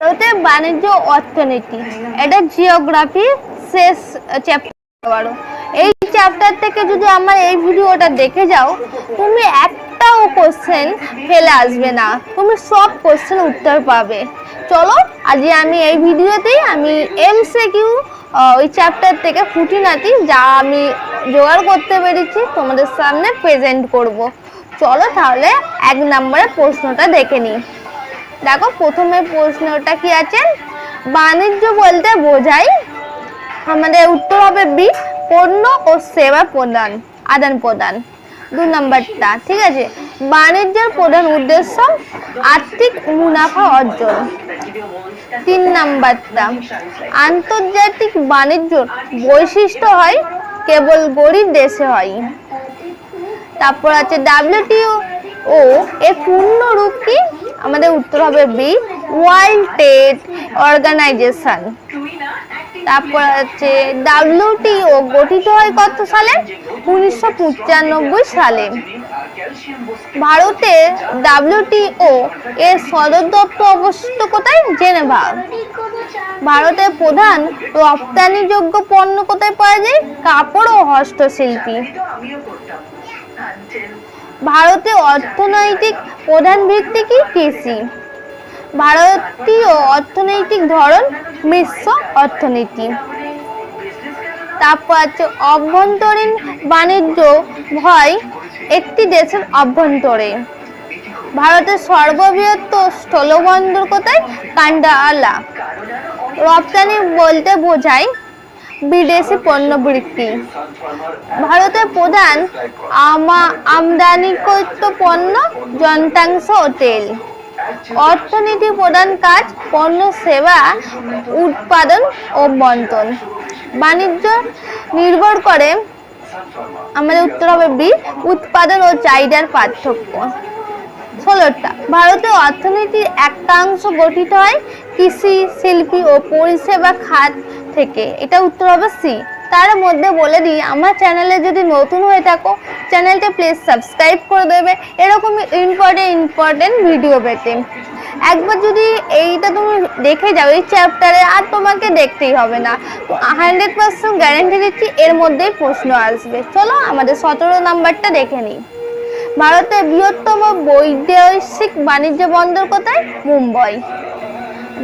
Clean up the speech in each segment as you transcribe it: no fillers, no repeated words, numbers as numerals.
ভারতের বাণিজ্য অর্থনীতি, এটা জিওগ্রাফি শেষ চ্যাপ্টার। এই চ্যাপ্টার থেকে যদি আমার এই ভিডিওটা দেখে যাও, তুমি একটাও কোশ্চেন ফেলে আসবে না, তুমি সব কোশ্চেন উত্তর পাবে। চলো আজ আমি এই ভিডিওতেই আমি এমসিকিউ ওই চ্যাপ্টার থেকে খুঁটিনাটি যা আমি জোগাড় করতে পেরেছি তোমাদের সামনে প্রেজেন্ট করব। চলো তাহলে 1 নম্বরের প্রশ্নটা দেখে নিই। দেখো প্রথমে প্রশ্নটা কি আছে, বাণিজ্য বলতে বোঝায়, আমাদের উত্তর হবে বি, পণ্য ও সেবা প্রদান, আদান প্রদান। 2 নম্বরটা ঠিক আছে, বাণিজ্যের প্রধান উদ্দেশ্য আর্থিক মুনাফা অর্জন। 3 নম্বরটা, আন্তর্জাতিক বাণিজ্য বৈশিষ্ট্য হয় কেবল গরিব দেশে হয়। তারপর আছে ডাব্লিউটিও এর পূর্ণ রূপ কি, আমাদের উত্তর হবে বি, ওয়ার্ল্ড ট্রেড অর্গানাইজেশন। তারপর আছে ডাব্লিউটিও গঠিত হয় কত সালে, 1995 সালে। ভারতে ডাব্লিউটিও এর সদর দপ্তর অবস্থিত কোথায়, জেনেভা। ভারতের প্রধান রপ্তানিযোগ্য পণ্য কোথায় পাওয়া যায়, কাপড় ও হস্তশিল্পী। ভারতের অর্থনৈতিক প্রধান ভিত্তি কি, কৃষি। ভারতীয় অর্থনৈতিক ধরন মিশ্র অর্থনীতি। তারপর আছে অভ্যন্তরীণ বাণিজ্য হয় একটি দেশের অভ্যন্তরে। ভারতের সর্ববৃহৎ স্থলবন্দর কোথায়, কান্ডালা। রপ্তানি বলতে বোঝায় বিদেশি পণ্য বিক্রি। ভারতের প্রধান আমদানিকৃত পণ্য যন্ত্রাংশ ও তেল। অর্থনীতি প্রধান কাজ পণ্য সেবা উৎপাদন ও বন্টন। বাণিজ্য নির্ভর করে, আমাদের উত্তর হবে বি, উৎপাদন ও চাহিদার পার্থক্য। 16টা, ভারতের অর্থনীতির একাংশ গঠিত হয় কৃষি, শিল্পী ও পরিষেবা খাত থেকে, এটা উত্তর হবে সি। তার মধ্যে বলে দিই, আমার চ্যানেলে যদি নতুন হয়ে থাকো চ্যানেলটা প্লিজ সাবস্ক্রাইব করে দেবে এরকমই ইম্পর্টেন্ট ভিডিও পেতে। একবার যদি এইটা তুমি দেখে যাও এই চ্যাপ্টারে, আর তোমাকে দেখতেই হবে না, 100% গ্যারান্টি দিচ্ছি এর মধ্যেই প্রশ্ন আসবে। চলো আমাদের 17 নাম্বারটা দেখে নিই। ভারতের বৃহত্তম বৈদেশিক বাণিজ্য বন্দর কোথায়, মুম্বাই।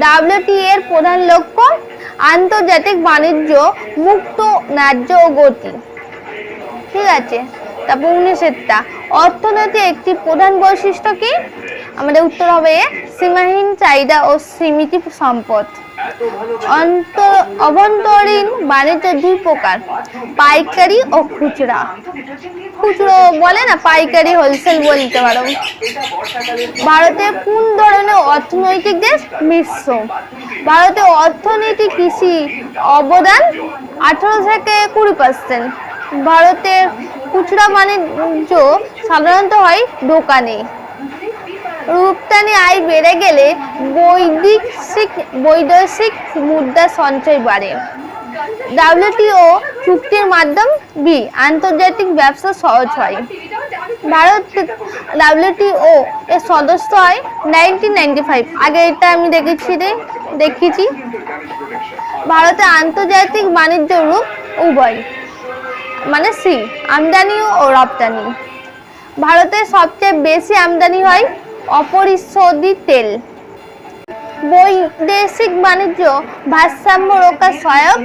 ডাব্লিউটিও এর প্রধান লক্ষ্য আন্তর্জাতিক বাণিজ্য মুক্ত, ন্যায্য ও গতি, ঠিক আছে। তারপর 19টা, অর্থনীতি একটি প্রধান বৈশিষ্ট্য কি, আমাদের উত্তর হবে সীমাহীন চাহিদা ও সীমিত সম্পদ। অভ্যন্তরীণ বাণিজ্য 2 প্রকার, পাইকারি ও খুচরা। খুচরো বলে না, পাইকারি হোলসেল বলতে পারো। ভারতের কোন ধরনের অর্থনৈতিক দেশ, মিশ্র। ভারতের অর্থনীতি কৃষি অবদান 18 থেকে 20%। ভারতের খুচরা বাণিজ্য সাধারণত হয় দোকানে। রপ্তানি আয় বেড়ে গেলে বৈদেশিক মুদ্রা সঞ্চয় বাড়ে। ডাব্লিউটিও চুক্তির মাধ্যম বি, আন্তর্জাতিক ব্যবসা সহজ হয়। ভারত ডাব্লিউটিও এর সদস্য হয় 1995, আগে এটা আমি দেখেছি। ভারতের আন্তর্জাতিক বাণিজ্য রূপ উভয়, মানে সি, আমদানি ও রপ্তানি। ভারতের সবচেয়ে বেশি আমদানি হয় অপরিশোধিত তেল। বৈদেশিক বাণিজ্য ভারসাম্য রক্ষা সহায়ক,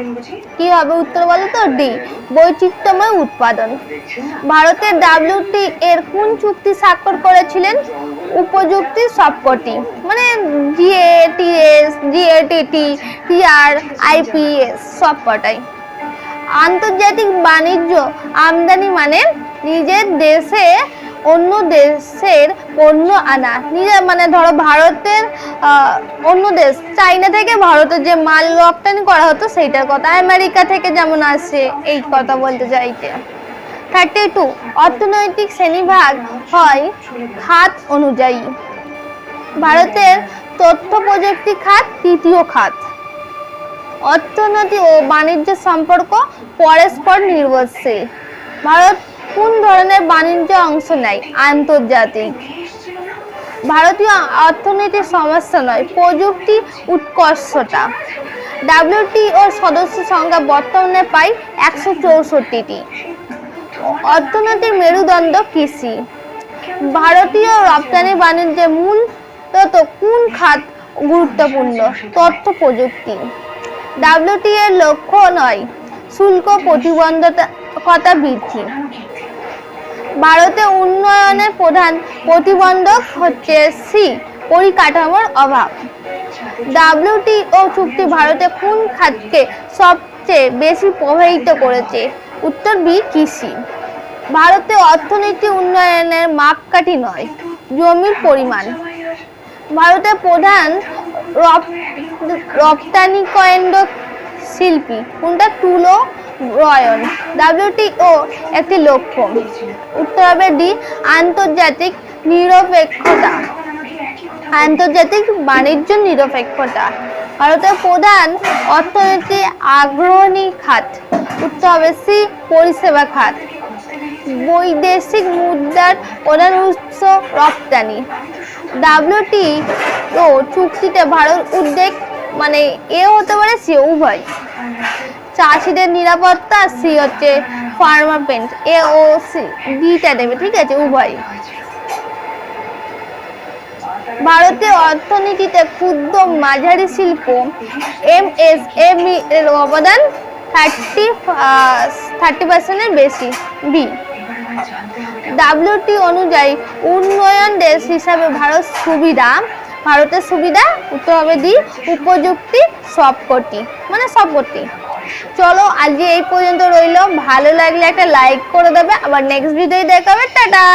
কি হবে উত্তর বলো তো, ডি, বৈচিত্র্যময় উৎপাদন। ভারতের ডাব্লিউটিও এর কোন চুক্তি স্বাক্ষর করেছিলেন, উপযুক্ত সবকটি, মানে জিএটিএস, জিএটিটি, টিআর, আইপিএস সবকটাই। আন্তর্জাতিক বাণিজ্য আমদানি মানে নিজের দেশে অন্য দেশের পণ্য আনা, নিজের মানে ধরো ভারতের অন্য দেশ চাইনা থেকে ভারতের যে মাল রপ্তানি করা হতো সেইটার কথা, আমেরিকা থেকে যেমন আসে এই কথা বলতে চাইতে। 32, অর্থনৈতিক শ্রেণীভাগ হয় খাত অনুযায়ী। ভারতের তথ্য প্রযুক্তি খাত 3য় খাত। অর্থনীতি ও বাণিজ্য সম্পর্ক পরস্পর নির্ভরশীল। ভারত কোন ধরনের বাণিজ্য অংশ নেয়, আন্তর্জাতিক। ভারতীয় অর্থনীতির সমস্যা নয়, প্রযুক্তি উৎকর্ষতা। ডাব্লিউটিওর সদস্য সংখ্যা বর্তমানে প্রায় 164টি। অর্থনৈতিক মেরুদণ্ড কৃষি। ভারতীয় রপ্তানি বাণিজ্যের মূলত কোন খাত গুরুত্বপূর্ণ? তথ্য প্রযুক্তি। ডাব্লিউটিও এর লক্ষ্য নয় শুল্ক প্রতিবন্ধকতা বৃদ্ধি। ভারতে উন্নয়নের প্রধান প্রতিবন্ধক হচ্ছে পরিকাঠামোর অভাব। ডাব্লিউটিও চুক্তি ভারতে কোন খাতকে সবচেয়ে বেশি প্রভাবিত করেছে? উত্তর বি, কৃষি। ভারতে অর্থনীতি উন্নয়নের মাপকাঠি নয়, জমির পরিমাণ। ভারতের প্রধান রপ্তানিকেন্দ্র শিল্পী কোনটা? তুলো বয়ন। ডাব্লিউটিও একটি লক্ষ্য। উত্তর হবে ডি, আন্তর্জাতিক নিরপেক্ষতা, আন্তর্জাতিক বাণিজ্য নিরপেক্ষতা। ভারতের প্রধান অর্থনীতি অগ্রণী খাত। উত্তর হবে সি, পরিষেবা খাত। বৈদেশিক মুদ্রার প্রধান উৎস রপ্তানি। ডাব্লিউটিও চুক্তিতে ভারত উদ্বেগ মানে এ হতে পারে সি, উভয়। চাষিদের নিরাপত্তা, সি হচ্ছে ফার্মার পেন্ট, এ ও সি, ডিটা দেবে, ঠিক আছে, উভয়। ভারতীয় অর্থনীতিতে ক্ষুদ্র মাঝারি শিল্প এমএসএমই এর অবদান 30% বেশি, বি। ডাব্লিউটিও অনুযায়ী উন্নয়ন দেশ হিসাবে ভারতের সুবিধা, উত্তর হবে ডি, উপযুক্তি সবকটি, মানে সবকটি। চলো আজ এই পর্যন্ত রইল। ভালো লাগলে একটা লাইক করে দেবে। আবার নেক্সট ভিডিও দেখা হবে। টাটা।